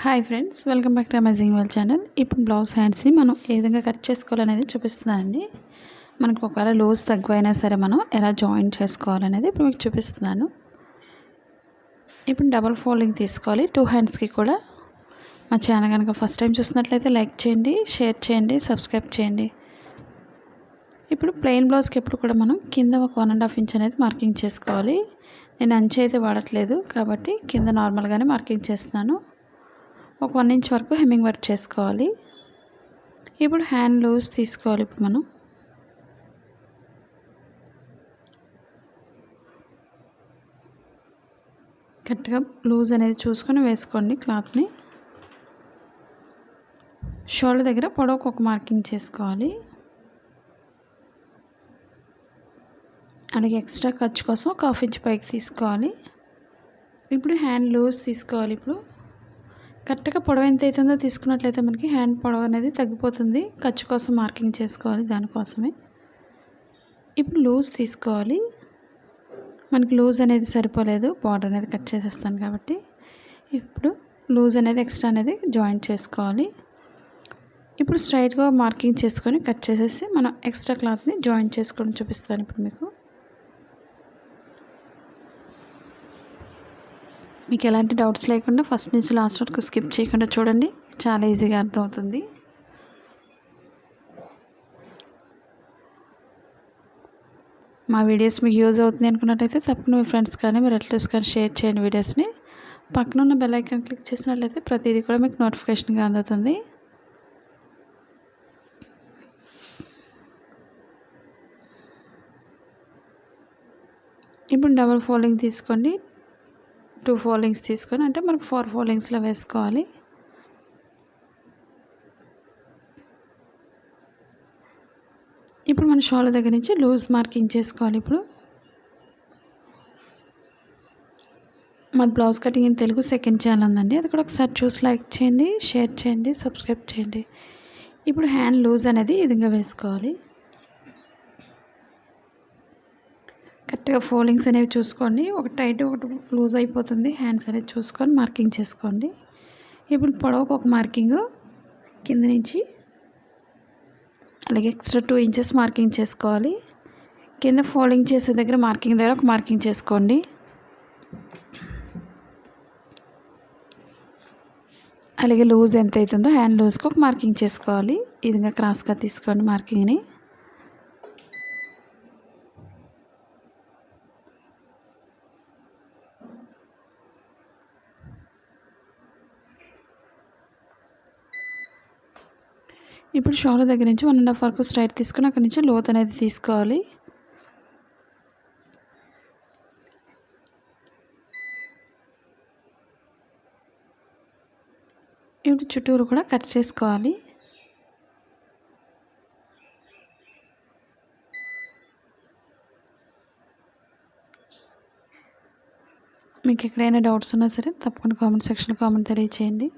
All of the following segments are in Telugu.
Hi friends, welcome back to amazing world channel. ఇప్పుడు బ్లౌజ్ హ్యాండ్స్ని మనం ఏ విధంగా కట్ చేసుకోవాలనేది చూపిస్తున్నానండి. మనకు ఒకవేళ లూజ్ తక్కువైనా సరే మనం ఎలా జాయిన్ చేసుకోవాలనేది ఇప్పుడు మీకు చూపిస్తున్నాను. ఇప్పుడు డబుల్ ఫోల్డింగ్ తీసుకోవాలి 2 హ్యాండ్స్కి కూడా. మా ఛానల్ కనుక ఫస్ట్ టైం చూసినట్లయితే లైక్ చేయండి, షేర్ చేయండి, సబ్స్క్రైబ్ చేయండి. ఇప్పుడు ప్లెయిన్ బ్లౌజ్కి ఎప్పుడు కూడా మనం కింద ఒక 1.5 ఇంచ్ అనేది మార్కింగ్ చేసుకోవాలి. నేను అంచు అయితే వాడట్లేదు కాబట్టి కింద నార్మల్గానే మార్కింగ్ చేస్తున్నాను. ఒక 1 ఇంచ్ వరకు హెమ్మింగ్ వర్క్ చేసుకోవాలి. ఇప్పుడు హ్యాండ్ లూజ్ తీసుకోవాలి. ఇప్పుడు మనం కరెక్ట్గా లూజ్ అనేది చూసుకొని వేసుకోండి క్లాత్ని. షోల్డర్ దగ్గర పొడవుకు ఒక మార్కింగ్ చేసుకోవాలి. అలాగే ఎక్స్ట్రా ఖర్చు కోసం ఒక 1/2 ఇంచ్ పైకి తీసుకోవాలి. ఇప్పుడు హ్యాండ్ లూజ్ తీసుకోవాలి. ఇప్పుడు కరెక్ట్గా పొడవు ఎంత అవుతుందో తీసుకున్నట్లయితే మనకి హ్యాండ్ పొడవు అనేది తగ్గిపోతుంది. ఖర్చు కోసం మార్కింగ్ చేసుకోవాలి, దానికోసమే. ఇప్పుడు లూజ్ తీసుకోవాలి. మనకి లూజ్ అనేది సరిపోలేదు, బార్డర్ అనేది కట్ చేసేస్తాను కాబట్టి ఇప్పుడు లూజ్ అనేది ఎక్స్ట్రా అనేది జాయింట్ చేసుకోవాలి. ఇప్పుడు స్ట్రైట్గా మార్కింగ్ చేసుకొని కట్ చేసేసి మనం ఎక్స్ట్రా క్లాత్ని జాయింట్ చేసుకోవడం చూపిస్తాను ఇప్పుడు మీకు. మీకు ఎలాంటి డౌట్స్ లేకుండా ఫస్ట్ నుంచి లాస్ట్ వరకు స్కిప్ చేయకుండా చూడండి, చాలా ఈజీగా అర్థమవుతుంది. మా వీడియోస్ మీకు యూజ్ అవుతుంది అనుకున్నట్లయితే తప్పకుండా మీ ఫ్రెండ్స్ కానీ మీ రిలేటివ్స్ కానీ షేర్ చేయండి వీడియోస్ని. పక్కన ఉన్న బెల్ ఐకాన్ క్లిక్ చేసినట్లయితే ప్రతిదీ కూడా మీకు నోటిఫికేషన్గా అందుతుంది. ఇప్పుడు డబుల్ ఫోల్డింగ్ తీసుకోండి. 2 ఫోల్డింగ్స్ తీసుకొని, అంటే మనకు 4 ఫోల్డింగ్స్లో వేసుకోవాలి. ఇప్పుడు మన షోల్డర్ దగ్గర నుంచి లూజ్ మార్కింగ్ చేసుకోవాలి. ఇప్పుడు మా blouse cutting in Telugu second channel ఉందండి, అది కూడా ఒకసారి చూసి లైక్ చేయండి, షేర్ చేయండి, సబ్స్క్రైబ్ చేయండి. ఇప్పుడు హ్యాండ్ లూజ్ అనేది ఈ విధంగా వేసుకోవాలి. కరెక్ట్గా ఫోల్డింగ్స్ అనేవి చూసుకోండి, ఒకటి టైట్ ఒకటి లూజ్ అయిపోతుంది. హ్యాండ్స్ అనేది చూసుకొని మార్కింగ్ చేసుకోండి. ఇప్పుడు పొడవుకు ఒక మార్కింగ్ కింద నుంచి, అలాగే ఎక్స్ట్రా 2 ఇంచెస్ మార్కింగ్ చేసుకోవాలి. కింద ఫోల్డింగ్ చేసే దగ్గర మార్కింగ్ దగ్గర ఒక మార్కింగ్ చేసుకోండి. అలాగే లూజ్ ఎంత అవుతుందో హ్యాండ్ లూజ్కి ఒక మార్కింగ్ చేసుకోవాలి. ఈ విధంగా క్రాస్గా తీసుకోండి మార్కింగ్ని. ఇప్పుడు షోల్డర్ దగ్గర నుంచి 1.5 వరకు స్ట్రైట్ తీసుకొని అక్కడి నుంచి లోత్ అనేది తీసుకోవాలి. ఇప్పుడు చుట్టూరు కూడా కట్ చేసుకోవాలి. మీకు ఎక్కడైనా డౌట్స్ ఉన్నా సరే తప్పకుండా కామెంట్ సెక్షన్లో కామెంట్ తెలియచేయండి.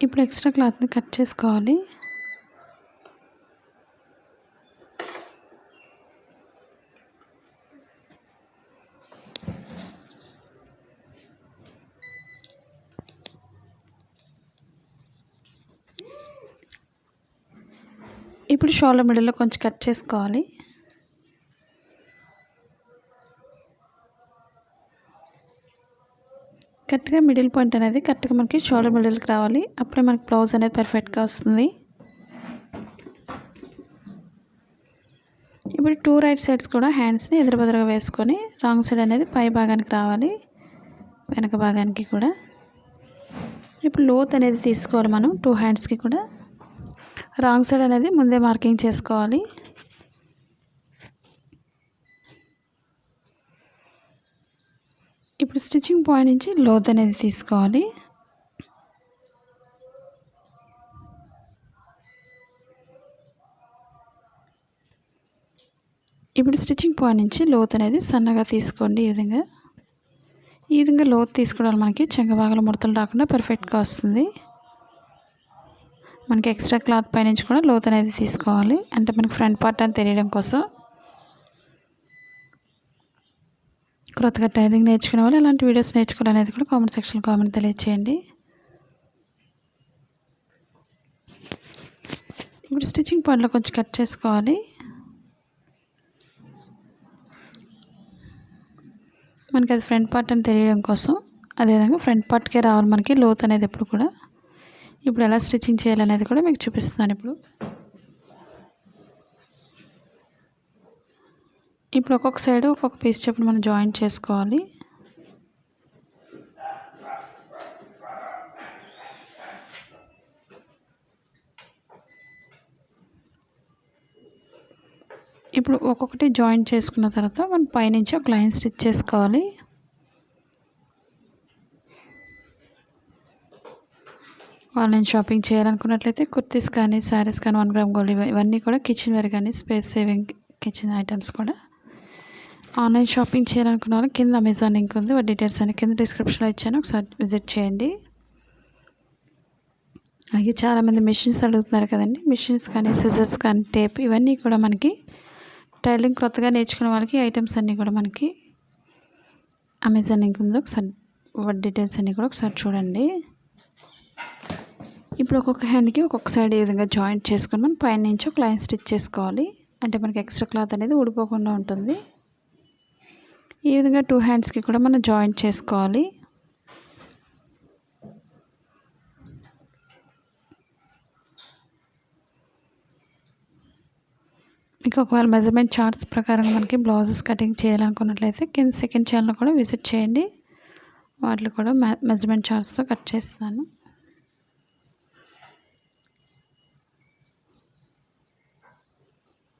ఇప్పుడు ఎక్స్ట్రా క్లాత్ని కట్ చేసుకోవాలి. ఇప్పుడు షోల్డర్ మిడిల్లో కొంచెం కట్ చేసుకోవాలి. కరెక్ట్గా మిడిల్ పాయింట్ అనేది కరెక్ట్గా మనకి షోల్డర్ మిడిల్కి రావాలి. అప్పుడే మనకి బ్లౌజ్ అనేది పర్ఫెక్ట్గా వస్తుంది. ఇప్పుడు 2 రైట్ సైడ్స్ కూడా హ్యాండ్స్ని ఎదురుబెదురుగా వేసుకొని రాంగ్ సైడ్ అనేది పై భాగానికి రావాలి, వెనక భాగానికి కూడా. ఇప్పుడు లోత్ అనేది తీసుకోవాలి మనం 2 హ్యాండ్స్కి కూడా. రాంగ్ సైడ్ అనేది ముందే మార్కింగ్ చేసుకోవాలి. ఇప్పుడు స్టిచ్చింగ్ పాయింట్ నుంచి లోత్ అనేది తీసుకోవాలి. ఇప్పుడు స్టిచ్చింగ్ పాయింట్ నుంచి లోత్ అనేది సన్నగా తీసుకోండి. ఈ విధంగా లోత్ తీసుకోవడం మనకి చెంగ భాగాలు ముడతలు రాకుండా పర్ఫెక్ట్గా వస్తుంది. మనకి ఎక్స్ట్రా క్లాత్ పైనుంచి కూడా లోత్ అనేది తీసుకోవాలి, అంటే మనకి ఫ్రంట్ పార్ట్ అని తెలియడం కోసం. కొత్తగా టైలరింగ్ నేర్చుకునే వాళ్ళు ఎలాంటి వీడియోస్ నేర్చుకోవాలనేది కూడా కామెంట్ సెక్షన్లో కామెంట్ తెలియచేయండి. ఇప్పుడు స్టిచ్చింగ్ పార్ట్లో కొంచెం కట్ చేసుకోవాలి. మనకి అది ఫ్రంట్ పార్ట్ అని తెలియడం కోసం. అదేవిధంగా ఫ్రంట్ పార్ట్కే రావాలి మనకి లోత్ అనేది ఎప్పుడు కూడా. ఇప్పుడు ఎలా స్టిచ్చింగ్ చేయాలనేది కూడా మీకు చూపిస్తున్నాను. ఇప్పుడు ఒక్కొక్క సైడ్ ఒక్కొక్క పీస్ చొప్పున మనం జాయింట్ చేసుకోవాలి. ఇప్పుడు ఒక్కొక్కటి జాయింట్ చేసుకున్న తర్వాత మనం పైనుంచి ఒక లైన్ స్టిచ్ చేసుకోవాలి. ఆన్లైన్ షాపింగ్ చేయాలనుకున్నట్లయితే కుర్తీస్ కానీ, శారీస్ కానీ, 1 గ్రామ్ గోల్డ్ ఇవన్నీ కూడా కిచెన్ వేర్ కానీ, స్పేస్ సేవింగ్ కిచెన్ ఐటమ్స్ కూడా ఆన్లైన్ షాపింగ్ చేయాలనుకున్న వాళ్ళు కింద అమెజాన్ లింక్ ఉంది, వాటి డీటెయిల్స్ అన్ని కింద డిస్క్రిప్షన్లో ఇచ్చాను, ఒకసారి విజిట్ చేయండి. అలాగే చాలామంది మిషన్స్ అడుగుతున్నారు కదండి, మిషన్స్ కానీ, సిజర్స్ కానీ, టేప్ ఇవన్నీ కూడా మనకి టైలరింగ్ కొత్తగా నేర్చుకునే వాళ్ళకి ఐటమ్స్ అన్నీ కూడా మనకి అమెజాన్ లింక్ ఉంది, ఒకసారి వాటి డీటెయిల్స్ అన్నీ కూడా ఒకసారి చూడండి. ఇప్పుడు ఒక్కొక్క హ్యాండ్కి ఒక్కొక్క సైడ్ ఈ విధంగా జాయింట్ చేసుకొని మనం పైన నుంచి ఒక లైన్ స్టిచ్ చేసుకోవాలి, అంటే మనకి ఎక్స్ట్రా క్లాత్ అనేది ఊడిపోకుండా ఉంటుంది. ఈ విధంగా 2 హ్యాండ్స్కి కూడా మనం జాయింట్ చేసుకోవాలి. మీకు ఒకవేళ మెజర్మెంట్ చార్ట్స్ ప్రకారం మనకి బ్లౌజెస్ కటింగ్ చేయాలనుకున్నట్లయితే కింద సెకండ్ ఛానల్ కూడా విజిట్ చేయండి, వాటిలో కూడా మెజర్మెంట్ చార్ట్స్తో కట్ చేస్తాను.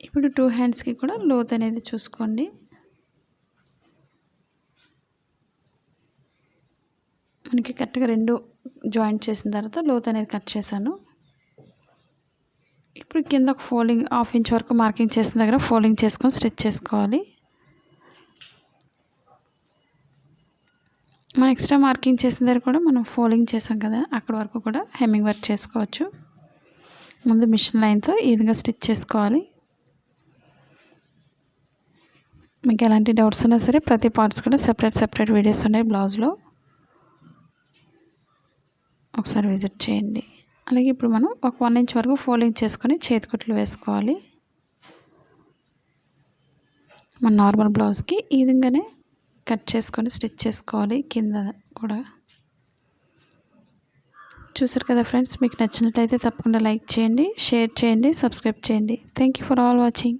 ఇప్పుడు 2 హ్యాండ్స్కి కూడా లోత్ అనేది చూసుకోండి. మనకి కరెక్ట్గా 2 జాయింట్ చేసిన తర్వాత లోత్ అనేది కట్ చేశాను. ఇప్పుడు కింద ఒక ఫోల్డింగ్ 1/2 ఇంచ్ వరకు మార్కింగ్ చేసిన దగ్గర ఫోల్డింగ్ చేసుకొని స్టిచ్ చేసుకోవాలి. మనం ఎక్స్ట్రా మార్కింగ్ చేసిన దగ్గర కూడా మనం ఫోల్డింగ్ చేసాం కదా, అక్కడ వరకు కూడా హెమ్మింగ్ వర్క్ చేసుకోవచ్చు. ముందు మిషన్ లైన్తో ఈ విధంగా స్టిచ్ చేసుకోవాలి. మీకు ఎలాంటి డౌట్స్ ఉన్నా సరే ప్రతి పార్ట్స్ కూడా సెపరేట్ వీడియోస్ ఉన్నాయి బ్లౌజ్లో, ఒకసారి విజిట్ చేయండి. అలాగే ఇప్పుడు మనం ఒక 1 ఇంచ్ వరకు ఫోల్డింగ్ చేసుకొని చేతికుట్లు వేసుకోవాలి. మన నార్మల్ బ్లౌజ్కి ఈ విధంగానే కట్ చేసుకొని స్టిచ్ చేసుకోవాలి. కింద కూడా చూసారు కదా ఫ్రెండ్స్, మీకు నచ్చినట్లయితే తప్పకుండా లైక్ చేయండి, షేర్ చేయండి, సబ్స్క్రైబ్ చేయండి. Thank you for all watching.